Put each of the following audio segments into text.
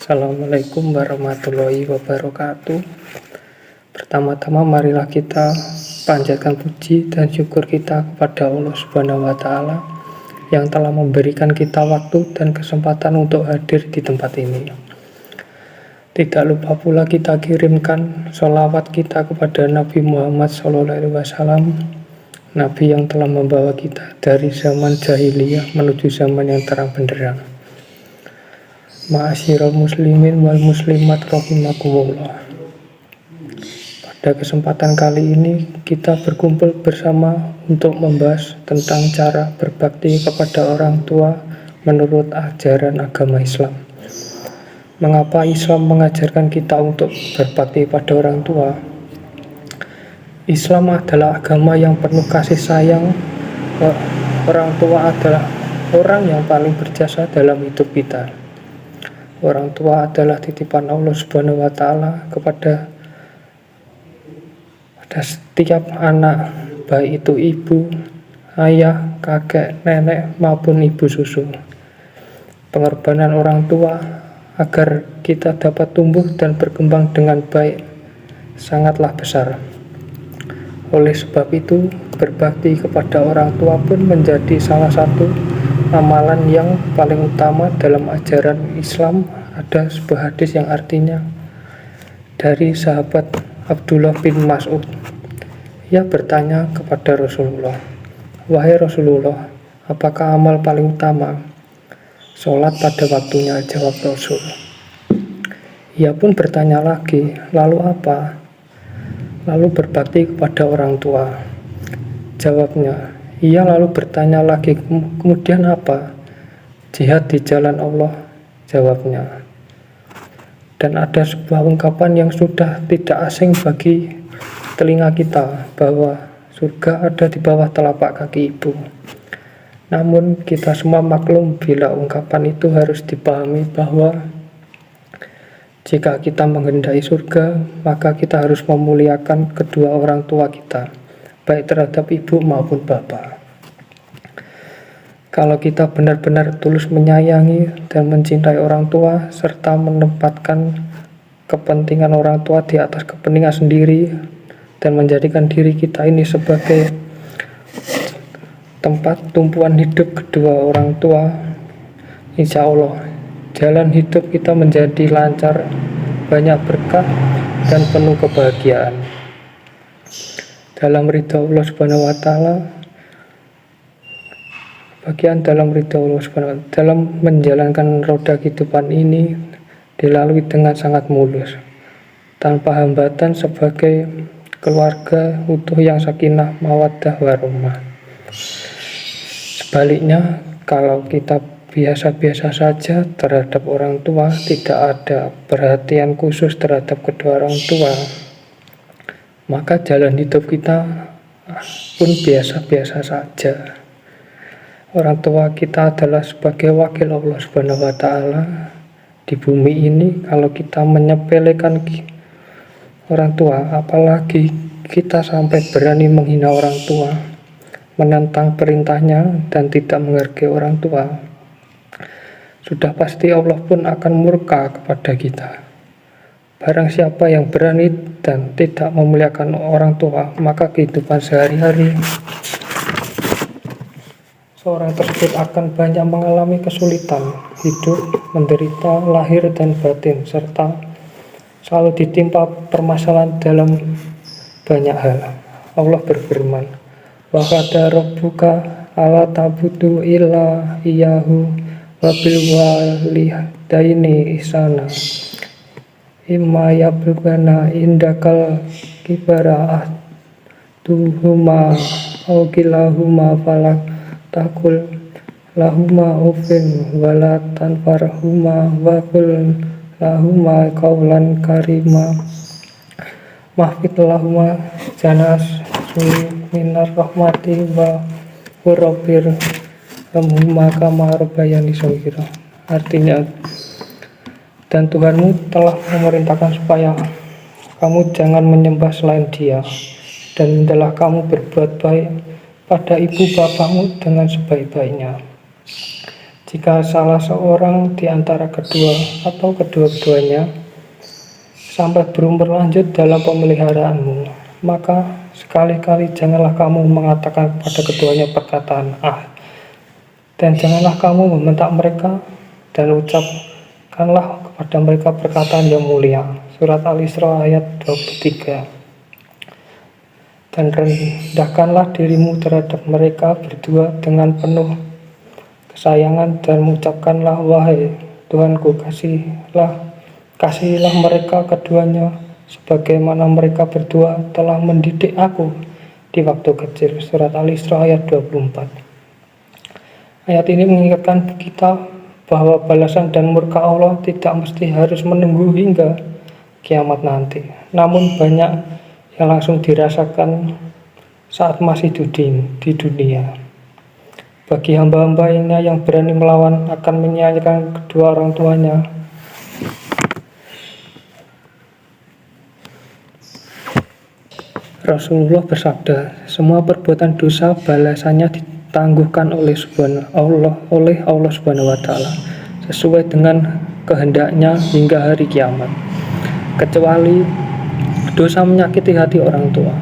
Assalamualaikum warahmatullahi wabarakatuh. Pertama-tama marilah kita panjatkan puji dan syukur kita kepada Allah Subhanahu wa Ta'ala yang telah memberikan kita waktu dan kesempatan untuk hadir di tempat ini. Tidak lupa pula kita kirimkan sholawat kita kepada Nabi Muhammad SAW, Nabi yang telah membawa kita dari zaman jahiliyah menuju zaman yang terang benderang. Ma'asyiral muslimin wal muslimat rahimakumullah. Pada kesempatan kali ini kita berkumpul bersama untuk membahas tentang cara berbakti kepada orang tua menurut ajaran agama Islam. Mengapa Islam mengajarkan kita untuk berbakti pada orang tua? Islam adalah agama yang penuh kasih sayang. Orang tua adalah orang yang paling berjasa dalam hidup kita. Orang tua adalah titipan Allah Subhanahu wa Ta'ala kepada setiap anak, baik itu ibu, ayah, kakek, nenek maupun ibu susu. Pengorbanan orang tua agar kita dapat tumbuh dan berkembang dengan baik sangatlah besar. Oleh sebab itu, berbakti kepada orang tua pun menjadi salah satu amalan yang paling utama dalam ajaran Islam. Ada sebuah hadis yang artinya dari sahabat Abdullah bin Mas'ud. Ia bertanya kepada Rasulullah, "Wahai Rasulullah, apakah amal paling utama?" "Sholat pada waktunya," jawab Rasul. Ia pun bertanya lagi, "Lalu apa?" "Lalu berbakti kepada orang tua," jawabnya. Ia lalu bertanya lagi, "Kemudian apa?" "Jihad di jalan Allah," jawabnya. Dan ada sebuah ungkapan yang sudah tidak asing bagi telinga kita, bahwa surga ada di bawah telapak kaki ibu. Namun kita semua maklum bila ungkapan itu harus dipahami bahwa jika kita menghendaki surga, maka kita harus memuliakan kedua orang tua kita, baik terhadap ibu maupun bapak. Kalau kita benar-benar tulus menyayangi dan mencintai orang tua, serta menempatkan kepentingan orang tua di atas kepentingan sendiri, dan menjadikan diri kita ini sebagai tempat tumpuan hidup kedua orang tua, insya Allah jalan hidup kita menjadi lancar, banyak berkah, dan penuh kebahagiaan. Dalam ridha Allah Subhanahu wa Ta'ala, dalam menjalankan roda kehidupan ini dilalui dengan sangat mulus, tanpa hambatan, sebagai keluarga utuh yang sakinah, mawaddah, warahmah. Sebaliknya, kalau kita biasa-biasa saja terhadap orang tua, tidak ada perhatian khusus terhadap kedua orang tua, maka jalan hidup kita pun biasa-biasa saja. Orang tua kita adalah sebagai wakil Allah Subhanahu wa Ta'ala di bumi ini. Kalau kita menyepelekan orang tua, apalagi kita sampai berani menghina orang tua, menentang perintahnya, dan tidak menghargai orang tua, sudah pasti Allah pun akan murka kepada kita. Barang siapa yang berani dan tidak memuliakan orang tua, maka kehidupan sehari-hari seorang tersebut akan banyak mengalami kesulitan hidup, menderita lahir dan batin, serta selalu ditimpa permasalahan dalam banyak hal. Allah berfirman, "Wa qada rabbuka alla ta'budu illa iyyahu wa bil walidaini ihsana imma yablughanna indakal kibara ahduhuma aw kilahuma fala takul lahuma uffin wala tanfarhuma wa qul lahuma qawlan karima mahfid lahuma janas minar rahmati wa qurrabbir hamhuma kama rabbayani shaghira." Artinya, dan Tuhanmu telah memerintahkan supaya kamu jangan menyembah selain Dia, dan hendaklah kamu berbuat baik pada ibu bapakmu dengan sebaik-baiknya. Jika salah seorang di antara kedua atau kedua-keduanya sampai berumur lanjut dalam pemeliharaanmu, maka sekali-kali janganlah kamu mengatakan kepada keduanya perkataan "ah", dan janganlah kamu membentak mereka, dan ucapkanlah kepada mereka perkataan yang mulia. Surat Al-Isra ayat 23. Dan rendahkanlah dirimu terhadap mereka berdua dengan penuh kesayangan, dan mengucapkanlah, wahai Tuhanku, kasihilah mereka keduanya sebagaimana mereka berdua telah mendidik aku di waktu kecil. Surat Al-Isra ayat 24. Ayat ini mengingatkan kita bahwa balasan dan murka Allah tidak mesti harus menunggu hingga kiamat nanti, namun banyak yang langsung dirasakan saat masih di dunia. Bagi hamba-hambanya yang berani melawan akan menyia-nyiakan kedua orang tuanya, Rasulullah bersabda, semua perbuatan dosa balasannya ditangguhkan oleh Allah Subhanahu wa Ta'ala sesuai dengan kehendaknya hingga hari kiamat, kecuali dosa menyakiti hati orang tua,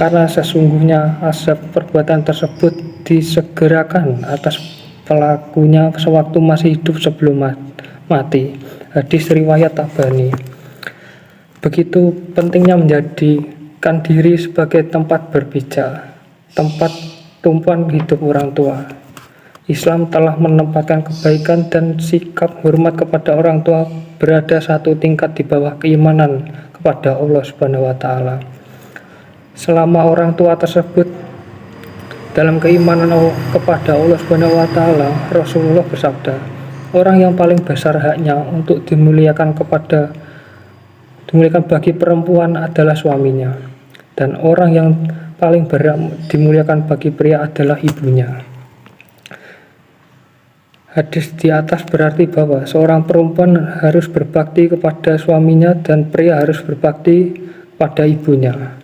karena sesungguhnya azab perbuatan tersebut disegerakan atas pelakunya sewaktu masih hidup sebelum mati. Hadis riwayat Tabrani. Begitu pentingnya menjadikan diri sebagai tempat berpijak, tempat tumpuan hidup orang tua. Islam telah menempatkan kebaikan dan sikap hormat kepada orang tua berada satu tingkat di bawah keimanan kepada Allah Subhanahu wa Ta'ala. Selama orang tua tersebut dalam keimanan kepada Allah Subhanahu wa Ta'ala, Rasulullah bersabda, orang yang paling besar haknya untuk dimuliakan bagi perempuan adalah suaminya, dan orang yang paling berat dimuliakan bagi pria adalah ibunya. Hadis di atas berarti bahwa seorang perempuan harus berbakti kepada suaminya dan pria harus berbakti pada ibunya.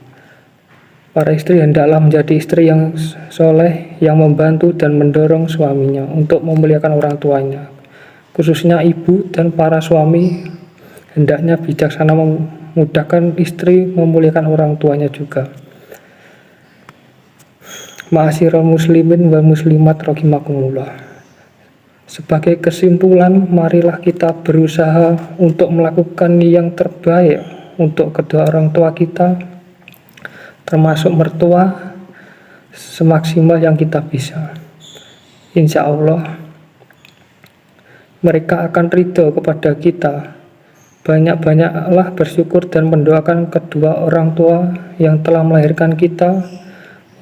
Para istri hendaklah menjadi istri yang soleh, yang membantu dan mendorong suaminya untuk memuliakan orang tuanya. Khususnya ibu dan para suami hendaknya bijaksana memudahkan istri memuliakan orang tuanya juga. Ma'asyiral muslimin wal muslimat rahimakumullah. Sebagai kesimpulan, marilah kita berusaha untuk melakukan yang terbaik untuk kedua orang tua kita, termasuk mertua, semaksimal yang kita bisa. Insya Allah mereka akan ridho kepada kita. Banyak-banyaklah bersyukur dan mendoakan kedua orang tua yang telah melahirkan kita,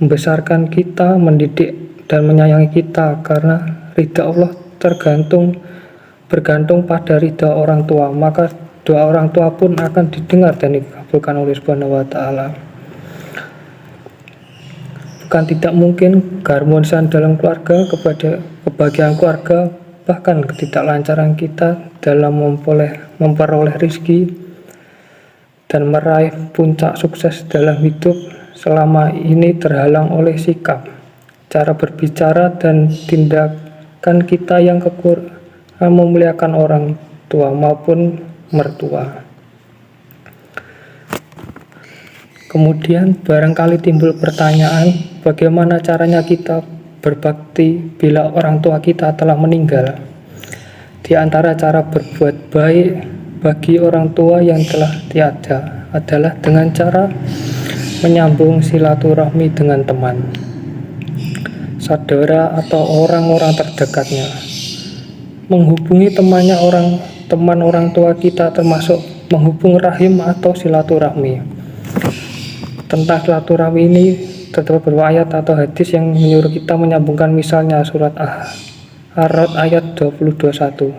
membesarkan kita, mendidik dan menyayangi kita, karena ridha Allah bergantung pada ridha orang tua, maka doa orang tua pun akan didengar dan dikabulkan oleh Subhanahu wa Ta'ala. Bukan tidak mungkin keharmonisan dalam keluarga, kebahagiaan keluarga, bahkan ketidaklancaran kita dalam memperoleh rezeki dan meraih puncak sukses dalam hidup selama ini terhalang oleh sikap, cara berbicara, dan tindakan kita yang kekurangan memuliakan orang tua maupun mertua. Kemudian barangkali timbul pertanyaan, bagaimana caranya kita berbakti bila orang tua kita telah meninggal? Di antara cara berbuat baik bagi orang tua yang telah tiada adalah dengan cara menyambung silaturahmi dengan teman, saudara, atau orang-orang terdekatnya. Menghubungi teman orang tua kita termasuk menghubung rahim atau silaturahmi. Tentang silaturahmi ini terdapat beberapa ayat atau hadis yang menyuruh kita menyambungkan, misalnya surat Ar-Ra'd ayat 21.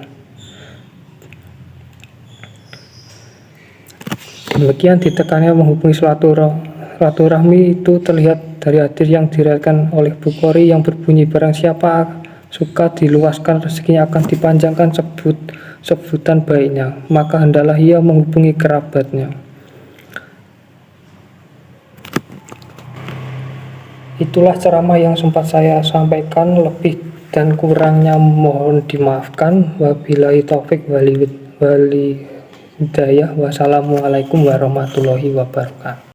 Demikian ditekannya menghubungi silaturahmi itu terlihat dari hadis yang diriwayatkan oleh Bukhari yang berbunyi, barang siapa suka diluaskan rezekinya akan dipanjangkan sebutan baiknya, maka hendaklah ia menghubungi kerabatnya. Itulah ceramah yang sempat saya sampaikan, lebih dan kurangnya mohon dimaafkan. Wabillahi taufik wali hidayah. Wassalamualaikum warahmatullahi wabarakatuh.